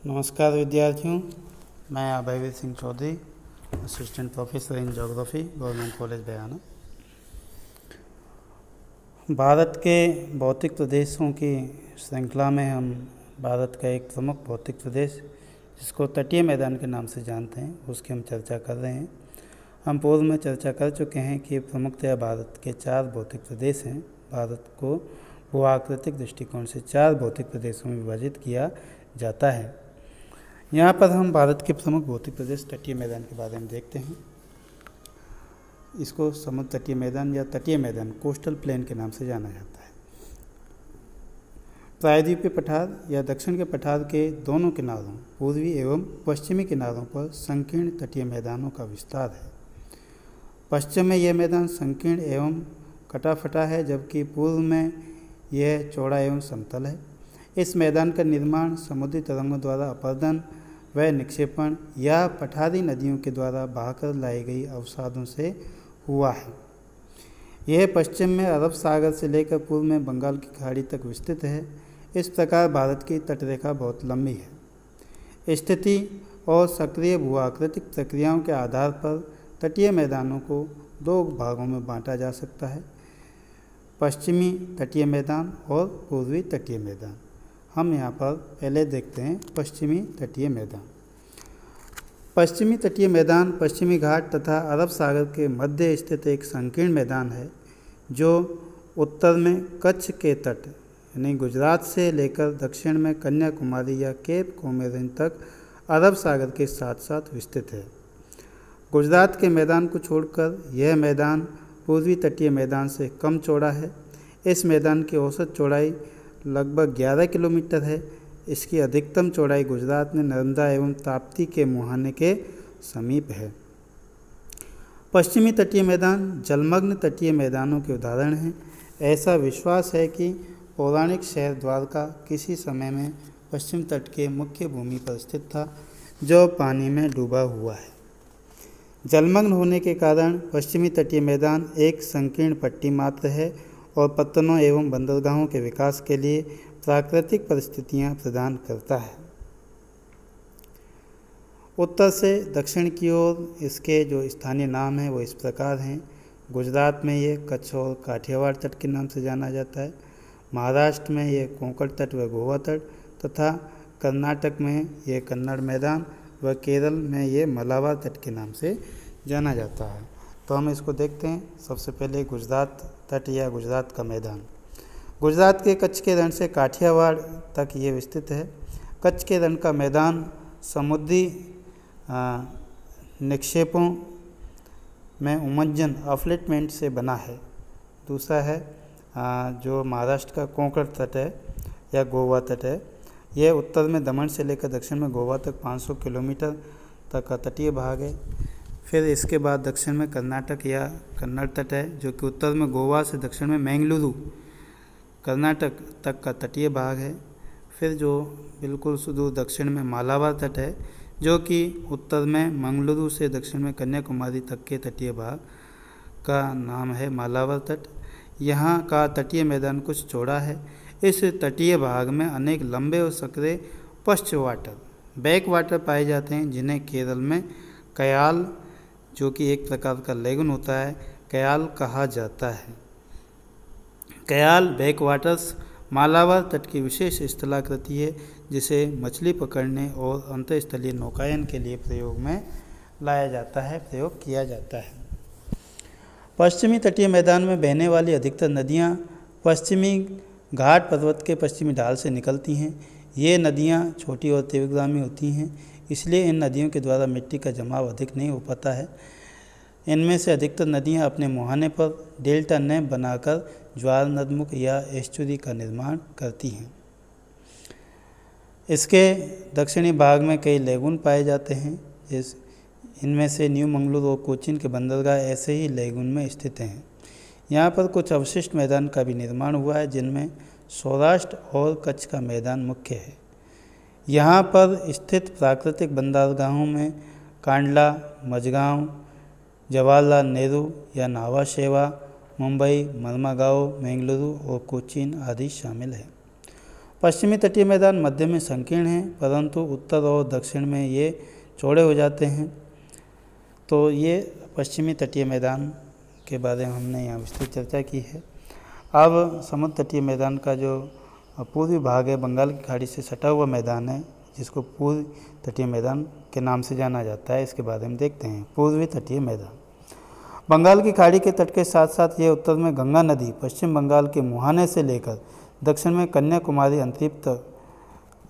नमस्कार विद्यार्थियों, मैं Abhayveer Singh Chaudhary, assistant professor in geography, government college Bayana. Bharat के भौतिक प्रदेशों की श्रृंखला में हम भारत का एक प्रमुख भौतिक प्रदेश जिसको तटीय मैदान के नाम से जानते हैं उसकी हम चर्चा कर रहे हैं। हम पूर्व में चर्चा कर चुके हैं कि प्रमुखतया भारत के 4 भौतिक प्रदेश हैं। भारत को भूआकृतिक दृष्टिकोण से 4 भौतिक प्रदेशों में विभाजित किया जाता है। यहाँ पर हम भारत के प्रमुख भौतिक प्रदेश तटीय मैदान के बारे में देखते हैं। इसको समुद्र तटीय मैदान या तटीय मैदान, कोस्टल प्लेन के नाम से जाना जाता है। प्रायद्वीपीय पठार या दक्षिण के पठार के दोनों किनारों, पूर्वी एवं पश्चिमी किनारों पर संकीर्ण तटीय मैदानों का विस्तार है। पश्चिम में यह मैदान संकीर्ण एवं कटाफटा है, जबकि पूर्व में यह चौड़ा एवं समतल है। इस मैदान का निर्माण समुद्री तरंगों द्वारा अपरदन व निक्षेपण या पठारी नदियों के द्वारा बहाकर लाई गई अवसादों से हुआ है। यह पश्चिम में अरब सागर से लेकर पूर्व में बंगाल की खाड़ी तक विस्तृत है। इस प्रकार भारत की तटरेखा बहुत लंबी है। स्थिति और सक्रिय भूआकृतिक प्रक्रियाओं के आधार पर तटीय मैदानों को 2 भागों में बांटा जा सकता है, पश्चिमी तटीय मैदान और पूर्वी तटीय मैदान। हम यहाँ पर पहले देखते हैं पश्चिमी तटीय मैदान। पश्चिमी तटीय मैदान पश्चिमी घाट तथा अरब सागर के मध्य स्थित एक संकीर्ण मैदान है, जो उत्तर में कच्छ के तट यानी गुजरात से लेकर दक्षिण में कन्याकुमारी या केप कोमोरिन तक अरब सागर के साथ साथ विस्तृत है। गुजरात के मैदान को छोड़कर यह मैदान पूर्वी तटीय मैदान से कम चौड़ा है। इस मैदान की औसत चौड़ाई लगभग 11 किलोमीटर है। इसकी अधिकतम चौड़ाई गुजरात में नर्मदा एवं ताप्ती के मुहाने के समीप है। पश्चिमी तटीय मैदान जलमग्न तटीय मैदानों के उदाहरण हैं। ऐसा विश्वास है कि पौराणिक शहर द्वारका किसी समय में पश्चिम तट के मुख्य भूमि पर स्थित था, जो पानी में डूबा हुआ है। जलमग्न होने के कारण पश्चिमी तटीय मैदान एक संकीर्ण पट्टी मात्र है और पत्तनों एवं बंदरगाहों के विकास के लिए प्राकृतिक परिस्थितियां प्रदान करता है। उत्तर से दक्षिण की ओर इसके जो स्थानीय नाम हैं वो इस प्रकार हैं। गुजरात में ये कच्छ और काठियावाड़ तट के नाम से जाना जाता है। महाराष्ट्र में ये कोंकण तट व गोवा तट तथा कर्नाटक में ये कन्नड़ मैदान व केरल में ये मलाबार तट के नाम से जाना जाता है। तो हम इसको देखते हैं। सबसे पहले गुजरात तट या गुजरात का मैदान। गुजरात के कच्छ के रण से काठियावाड़ तक ये विस्तृत है। कच्छ के रण का मैदान समुद्री निक्षेपों में उमंजन अफ्लेटमेंट से बना है। दूसरा है जो महाराष्ट्र का कोंकण तट है या गोवा तट है। यह उत्तर में दमन से लेकर दक्षिण में गोवा तक 500 किलोमीटर तक का तटीय भाग है। फिर इसके बाद दक्षिण में कर्नाटक या कन्नड़ तट है, जो कि उत्तर में गोवा से दक्षिण में मैंगलुरु कर्नाटक तक का तटीय भाग है। फिर जो बिल्कुल सुदूर दक्षिण में मालाबार तट है, जो कि उत्तर में मंगलुरु से दक्षिण में कन्याकुमारी तक के तटीय भाग का नाम है मालाबार तट। यहाँ का तटीय मैदान कुछ चौड़ा है। इस तटीय भाग में अनेक लंबे और सकरे पश्च वाटर, बैक वाटर पाए जाते हैं, जिन्हें केरल में कयाल, जो कि एक प्रकार का लेगुन होता है, कयाल कहा जाता है। कयाल बैक वाटर्स मालाबार तट की विशेष स्थलाकृति है, जिसे मछली पकड़ने और अंतरस्थलीय नौकायन के लिए प्रयोग में लाया जाता है, प्रयोग किया जाता है। पश्चिमी तटीय मैदान में बहने वाली अधिकतर नदियाँ पश्चिमी घाट पर्वत के पश्चिमी ढाल से निकलती हैं। ये नदियाँ छोटी और तीव्रगामी होती हैं, इसलिए इन नदियों के द्वारा मिट्टी का जमाव अधिक नहीं हो पाता है। इनमें से अधिकतर नदियाँ अपने मुहाने पर डेल्टा नेम बनाकर ज्वार नदमुख या एस्चुरी का निर्माण करती हैं। इसके दक्षिणी भाग में कई लेगुन पाए जाते हैं। इनमें से न्यू मंगलुरु और कोचीन के बंदरगाह ऐसे ही लेगुन में स्थित हैं। यहाँ पर कुछ अवशिष्ट मैदान का भी निर्माण हुआ है, जिनमें सौराष्ट्र और कच्छ का मैदान मुख्य है। यहाँ पर स्थित प्राकृतिक बंदरगाहों में कांडला, मझगांव, जवाहरलाल नेहरू या नावा शेवा, मुंबई, मर्मागांव, बेंगलुरु और कोचीन आदि शामिल हैं। पश्चिमी तटीय मैदान मध्य में संकीर्ण हैं, परंतु उत्तर और दक्षिण में ये चौड़े हो जाते हैं। तो ये पश्चिमी तटीय मैदान के बारे में हमने यहाँ विस्तृत चर्चा की है। अब समुद्र तटीय मैदान का जो पूर्वी भाग है, बंगाल की खाड़ी से सटा हुआ मैदान है, जिसको पूर्वी तटीय मैदान के नाम से जाना जाता है, इसके बारे में देखते हैं। पूर्वी तटीय मैदान बंगाल की खाड़ी के तट के साथ साथ ये उत्तर में गंगा नदी, पश्चिम बंगाल के मुहाने से लेकर दक्षिण में कन्याकुमारी अंतरिक्त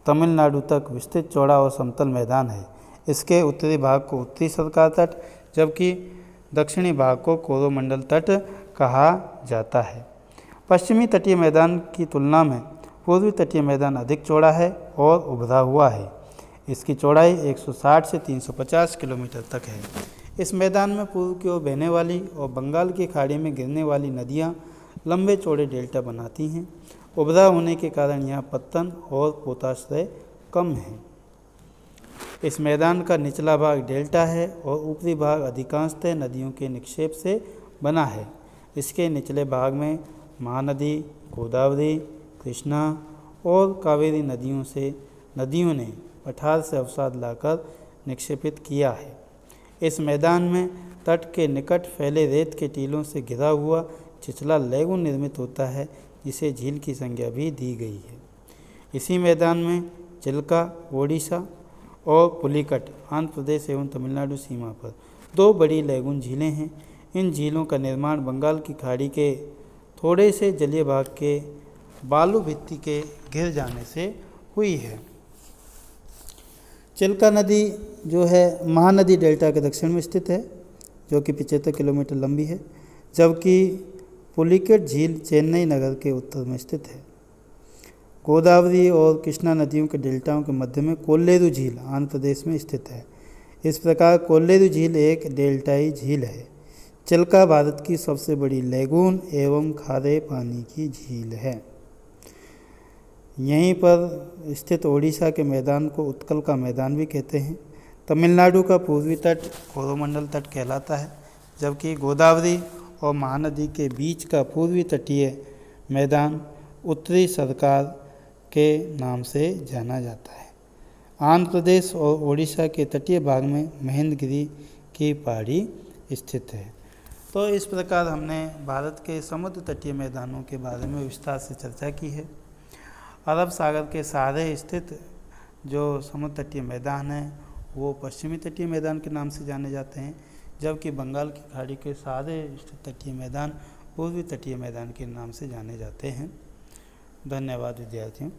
तमिलनाडु तक विस्तृत चौड़ा और समतल मैदान है। इसके उत्तरी भाग को उत्तरी सरकार तट, जबकि दक्षिणी भाग को कोरोमंडल तट कहा जाता है। पश्चिमी तटीय मैदान की तुलना में पूर्वी तटीय मैदान अधिक चौड़ा है और उभरा हुआ है। इसकी चौड़ाई 160 से 350 किलोमीटर तक है। इस मैदान में पूर्व की ओर बहने वाली और बंगाल की खाड़ी में गिरने वाली नदियाँ लंबे चौड़े डेल्टा बनाती हैं। उभरा होने के कारण यहाँ पत्तन और पोताश्रय कम है। इस मैदान का निचला भाग डेल्टा है और ऊपरी भाग अधिकांशतः नदियों के निक्षेप से बना है। इसके निचले भाग में महानदी, गोदावरी, कृष्णा और कावेरी नदियों ने पठार से अवसाद लाकर निक्षेपित किया है। इस मैदान में तट के निकट फैले रेत के टीलों से घिरा हुआ छिछला लैगून निर्मित होता है, जिसे झील की संज्ञा भी दी गई है। इसी मैदान में चिल्का ओडिशा और पुलिकट आंध्र प्रदेश एवं तमिलनाडु सीमा पर 2 बड़ी लैगून झीलें हैं। इन झीलों का निर्माण बंगाल की खाड़ी के थोड़े से जलीय भाग के बालू भित्ति के घिर जाने से हुई है। चिल्का नदी जो है महानदी डेल्टा के दक्षिण में स्थित है, जो कि 75 किलोमीटर लंबी है, जबकि पुलिकेट झील चेन्नई नगर के उत्तर में स्थित है। गोदावरी और कृष्णा नदियों के डेल्टाओं के मध्य में कोल्लेरू झील आंध्र प्रदेश में स्थित है। इस प्रकार कोल्लेरू झील एक डेल्टाई झील है। चिल्का भारत की सबसे बड़ी लैगून एवं खारे पानी की झील है। यहीं पर स्थित ओडिशा के मैदान को उत्कल का मैदान भी कहते हैं। तमिलनाडु का पूर्वी तट कोरोमंडल तट कहलाता है, जबकि गोदावरी और महानदी के बीच का पूर्वी तटीय मैदान उत्तरी सरकार के नाम से जाना जाता है। आंध्र प्रदेश और ओडिशा के तटीय भाग में महेंद्रगिरी की पहाड़ी स्थित है। तो इस प्रकार हमने भारत के समुद्र तटीय मैदानों के बारे में विस्तार से चर्चा की है। अरब सागर के सहारे स्थित जो समुद्र तटीय मैदान हैं वो पश्चिमी तटीय मैदान के नाम से जाने जाते हैं, जबकि बंगाल की खाड़ी के सहारे स्थित तटीय मैदान पूर्वी तटीय मैदान के नाम से जाने जाते हैं। धन्यवाद विद्यार्थियों।